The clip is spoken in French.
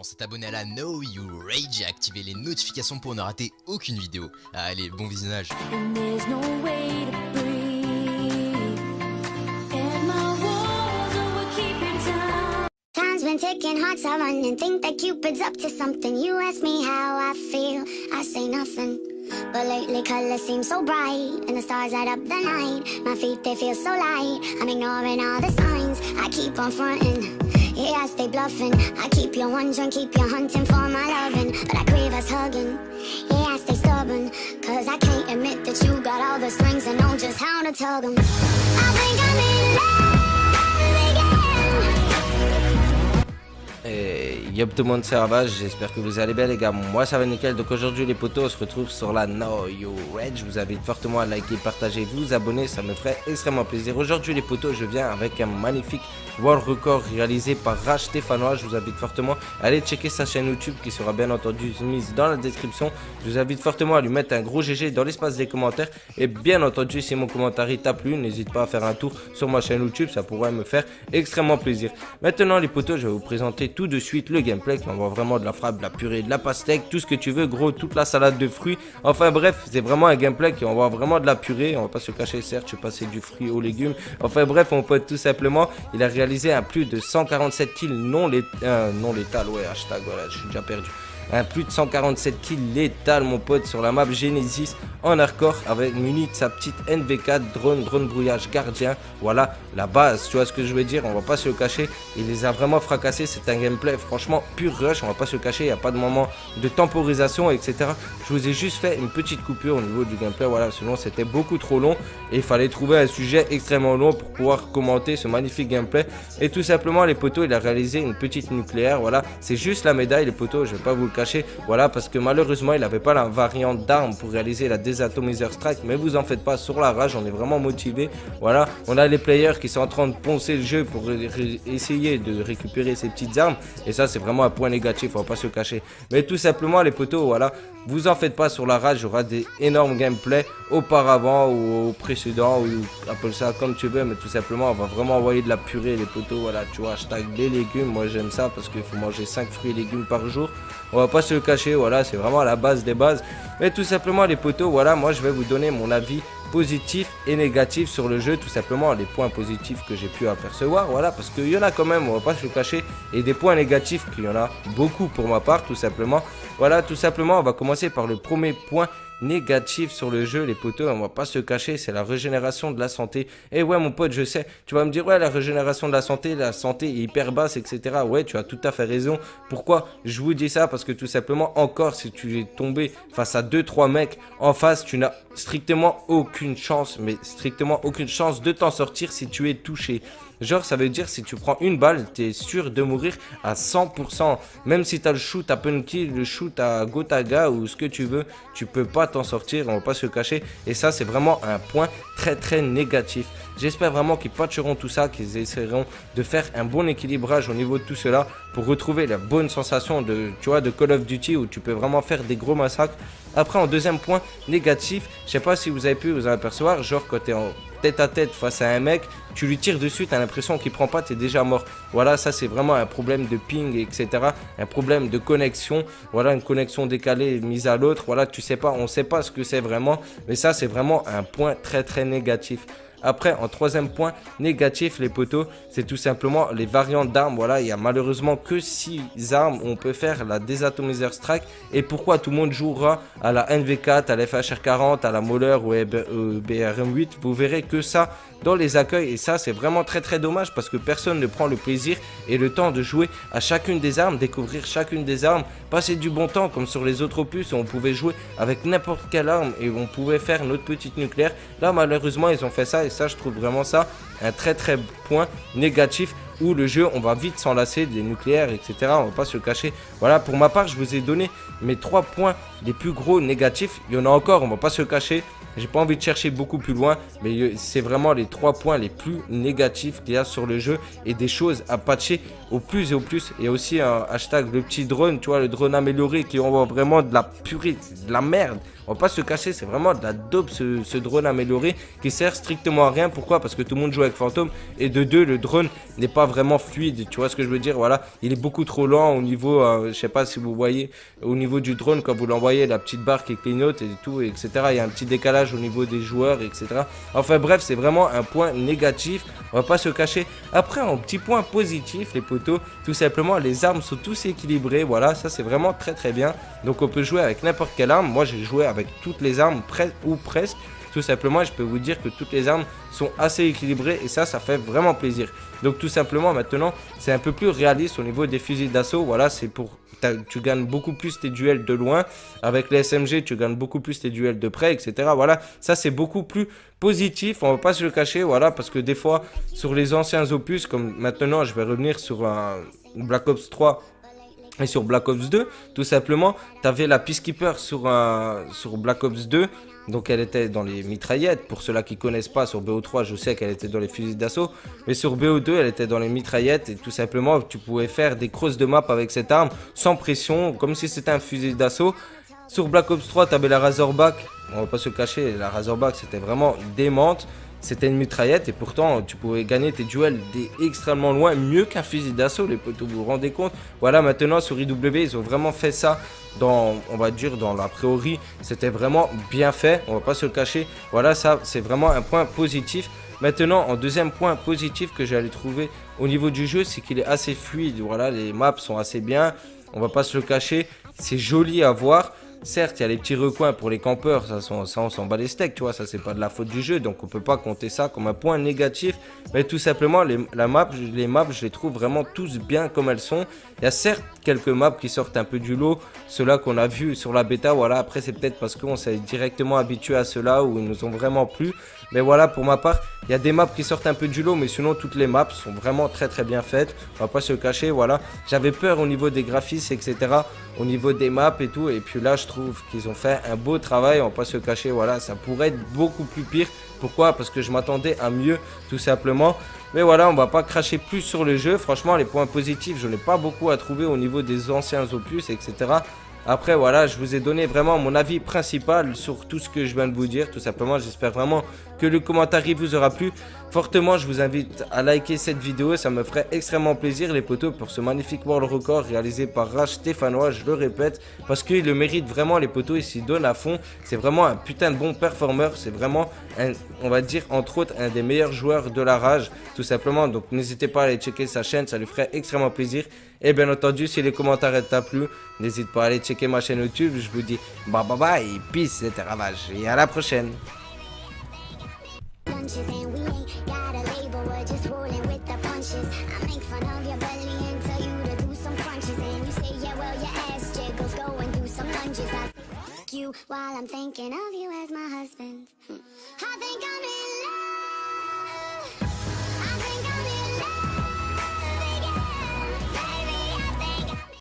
pense à t'abonner à la Know You Rage et à activer les notifications pour ne rater aucune vidéo. Allez, bon visionnage. Time's been ticking, hearts are running. Think that Cupid's up to something. You ask me how I feel, I say nothing. But lately colors seem so bright, and the stars light up the night. My feet, they feel so light. I'm ignoring all the signs, I keep on fronting. Yeah, I stay bluffing. I keep you wondering, keep you hunting for my loving. But I crave us hugging. Yeah, I stay stubborn, cause I can't admit that you got all the strings and know just how to tug 'em. I think I'm in love again. Et yop tout le monde, c'est Ravage, j'espère que vous allez bien les gars, moi ça va nickel. Donc aujourd'hui les potos, on se retrouve sur la Know You Rage. Je vous invite fortement à liker, partager, vous abonner, ça me ferait extrêmement plaisir. Aujourd'hui les potos, je viens avec un magnifique world record réalisé par Rage Stéphanois. Je vous invite fortement à aller checker sa chaîne YouTube qui sera bien entendu mise dans la description. Je vous invite fortement à lui mettre un gros GG dans l'espace des commentaires. Et bien entendu, si mon commentaire t'a plu, n'hésite pas à faire un tour sur ma chaîne YouTube, ça pourrait me faire extrêmement plaisir. Maintenant les potos, je vais vous présenter tout de suite le gameplay qui envoie vraiment de la frappe, de la purée, de la pastèque, tout ce que tu veux, gros, toute la salade de fruits. Enfin bref, c'est vraiment un gameplay qui envoie vraiment de la purée. On va pas se cacher, certes, je suis passé du fruit aux légumes. Enfin bref, mon pote, tout simplement, il a réalisé un plus de 147 kills non létal, ouais, hashtag, voilà, je suis déjà perdu. Un plus de 147 kills létal mon pote sur la map Genesis en hardcore avec muni de sa petite NV4 drone brouillage gardien. Voilà la base, tu vois ce que je veux dire, on va pas se le cacher, il les a vraiment fracassés. C'est un gameplay franchement pur rush, on va pas se le cacher, il n'y a pas de moment de temporisation etc. Je vous ai juste fait une petite coupure au niveau du gameplay, voilà, sinon c'était beaucoup trop long et il fallait trouver un sujet extrêmement long pour pouvoir commenter ce magnifique gameplay. Et tout simplement les potos, il a réalisé une petite nucléaire, voilà, c'est juste la médaille les potos, je vais pas vous le cacher, voilà, parce que malheureusement il n'avait pas la variante d'arme pour réaliser la désatomizer strike, mais vous en faites pas, sur la rage on est vraiment motivé. Voilà, on a les players qui sont en train de poncer le jeu pour essayer de récupérer ces petites armes, et ça c'est vraiment un point négatif, on va pas se cacher. Mais tout simplement les potos, voilà, vous en faites pas, sur la rage il y aura des énormes gameplays auparavant ou au précédent, ou appelle ça comme tu veux, mais tout simplement on va vraiment envoyer de la purée les potos. Voilà, tu vois, hashtag les légumes, moi j'aime ça parce qu'il faut manger 5 fruits et légumes par jour, on va pas se le cacher, voilà, c'est vraiment la base des bases. Mais tout simplement les potos, voilà, moi je vais vous donner mon avis positif et négatif sur le jeu, tout simplement les points positifs que j'ai pu apercevoir, voilà, parce qu'il y en a quand même, on va pas se le cacher, et des points négatifs qu'il y en a beaucoup pour ma part, tout simplement. Voilà, tout simplement on va commencer par le premier point négatif sur le jeu les potos, on va pas se cacher, c'est la régénération de la santé. Et ouais mon pote, je sais, tu vas me dire ouais, la régénération de la santé est hyper basse etc. Ouais, tu as tout à fait raison. Pourquoi je vous dis ça? Parce que tout simplement, encore si tu es tombé face à 2-3 mecs en face, tu n'as strictement aucune chance, mais strictement aucune chance de t'en sortir si tu es touché. Genre ça veut dire si tu prends une balle, tu es sûr de mourir à 100%. Même si tu as le shoot à Punky, le shoot à Gotaga ou ce que tu veux, tu peux pas t'en sortir, on va pas se cacher. Et ça c'est vraiment un point très négatif. J'espère vraiment qu'ils patcheront tout ça, qu'ils essaieront de faire un bon équilibrage au niveau de tout cela pour retrouver la bonne sensation de, tu vois, de Call of Duty où tu peux vraiment faire des gros massacres. Après en deuxième point négatif, je sais pas si vous avez pu vous en apercevoir, genre quand tu es en tête à tête face à un mec, tu lui tires dessus, tu as l'impression qu'il prend pas, tu es déjà mort. Voilà, ça c'est vraiment un problème de ping etc. Un problème de connexion, voilà, une connexion décalée mise à l'autre, voilà, tu sais pas, on sait pas ce que c'est vraiment, mais ça c'est vraiment un point très négatif. Après, en troisième point négatif, les potos, c'est tout simplement les variantes d'armes. Voilà, il y a malheureusement que 6 armes où on peut faire la désatomizer strike. Et pourquoi tout le monde jouera à la NV4, à la FHR40, à la Mauler ou BRM8? Vous verrez que ça dans les accueils. Et ça, c'est vraiment très dommage parce que personne ne prend le plaisir et le temps de jouer à chacune des armes, découvrir chacune des armes, passer du bon temps comme sur les autres opus où on pouvait jouer avec n'importe quelle arme et où on pouvait faire notre petite nucléaire. Là, malheureusement, ils ont fait ça. Et ça, je trouve vraiment ça un très point négatif où le jeu, on va vite s'enlacer des nucléaires etc. On va pas se le cacher. Voilà, pour ma part, je vous ai donné mes 3 points les plus gros négatifs. Il y en a encore, on va pas se le cacher. J'ai pas envie de chercher beaucoup plus loin, mais c'est vraiment les 3 points les plus négatifs qu'il y a sur le jeu et des choses à patcher au plus et au plus. Il y a aussi un hashtag le petit drone, tu vois, le drone amélioré qui envoie vraiment de la purée, de la merde. On va pas se cacher, c'est vraiment de la dope ce drone amélioré qui sert strictement à rien. Pourquoi? Parce que tout le monde joue avec Fantôme et de 2, le drone n'est pas vraiment fluide, tu vois ce que je veux dire, voilà, il est beaucoup trop lent au niveau, je sais pas si vous voyez, au niveau du drone, quand vous l'envoyez, la petite barre qui clignote et tout, etc., il y a un petit décalage au niveau des joueurs, etc. Enfin bref, c'est vraiment un point négatif, on va pas se cacher. Après, un petit point positif, les potos, tout simplement, les armes sont tous équilibrées, voilà, ça c'est vraiment très très bien, donc on peut jouer avec n'importe quelle arme. Moi j'ai joué avec toutes les armes, ou presque. Tout simplement, je peux vous dire que toutes les armes sont assez équilibrées et ça fait vraiment plaisir. Donc tout simplement, maintenant, c'est un peu plus réaliste au niveau des fusils d'assaut. Voilà, c'est pour... Tu gagnes beaucoup plus tes duels de loin. Avec les SMG, tu gagnes beaucoup plus tes duels de près, etc. Voilà, ça c'est beaucoup plus positif. On va pas se le cacher, voilà, parce que des fois, sur les anciens opus, comme maintenant, je vais revenir sur un Black Ops 3... Et sur Black Ops 2, tout simplement, tu avais la Peacekeeper sur Black Ops 2. Donc elle était dans les mitraillettes. Pour ceux-là qui connaissent pas, sur BO3, je sais qu'elle était dans les fusils d'assaut. Mais sur BO2, elle était dans les mitraillettes. Et tout simplement, tu pouvais faire des crosses de map avec cette arme, sans pression, comme si c'était un fusil d'assaut. Sur Black Ops 3, tu avais la Razorback. On va pas se cacher, la Razorback, c'était vraiment démente. C'était une mitraillette et pourtant tu pouvais gagner tes duels extrêmement loin, mieux qu'un fusil d'assaut, les potos, vous vous rendez compte? Voilà, maintenant sur IW, ils ont vraiment fait ça dans, on va dire, dans la priori, c'était vraiment bien fait, on va pas se le cacher. Voilà, ça c'est vraiment un point positif. Maintenant, en deuxième point positif que j'allais trouver au niveau du jeu, c'est qu'il est assez fluide. Voilà, les maps sont assez bien, on va pas se le cacher, c'est joli à voir. Certes, il y a les petits recoins pour les campeurs, ça on s'en bat les steaks, tu vois, ça c'est pas de la faute du jeu, donc on peut pas compter ça comme un point négatif, mais tout simplement, les maps, je les trouve vraiment tous bien comme elles sont. Il y a certes quelques maps qui sortent un peu du lot, ceux-là qu'on a vu sur la bêta, voilà, après c'est peut-être parce qu'on s'est directement habitué à ceux-là, où ils nous ont vraiment plu, mais voilà, pour ma part, il y a des maps qui sortent un peu du lot, mais sinon toutes les maps sont vraiment très très bien faites, on va pas se cacher, voilà, j'avais peur au niveau des graphismes, etc., au niveau des maps et tout, et puis là je trouve qu'ils ont fait un beau travail, on va pas se cacher, voilà, ça pourrait être beaucoup plus pire. Pourquoi? Parce que je m'attendais à mieux, tout simplement. Mais voilà, on va pas cracher plus sur le jeu. Franchement, les points positifs, je n'ai pas beaucoup à trouver au niveau des anciens opus, etc. Après, voilà, je vous ai donné vraiment mon avis principal sur tout ce que je viens de vous dire. Tout simplement, j'espère vraiment que le commentaire vous aura plu. Fortement, je vous invite à liker cette vidéo. Ça me ferait extrêmement plaisir, les potos, pour ce magnifique world record réalisé par Rage Stéphanois. Je le répète, parce qu'il le mérite vraiment, les potos. Il s'y donne à fond. C'est vraiment un putain de bon performeur. C'est vraiment, on va dire, entre autres, un des meilleurs joueurs de la Rage, tout simplement. Donc, n'hésitez pas à aller checker sa chaîne. Ça lui ferait extrêmement plaisir. Et bien entendu, si les commentaires t'ont plu, n'hésite pas à aller checker ma chaîne YouTube. Je vous dis bye bye bye, peace, c'était Ravage. Et à la prochaine. Lunches and we ain't got a label, we're just rolling with the punches. I make fun of your belly and tell you to do some crunches, and you say, yeah, well, your ass jiggles, go and do some lunges. I fuck you while I'm thinking of you as my husband.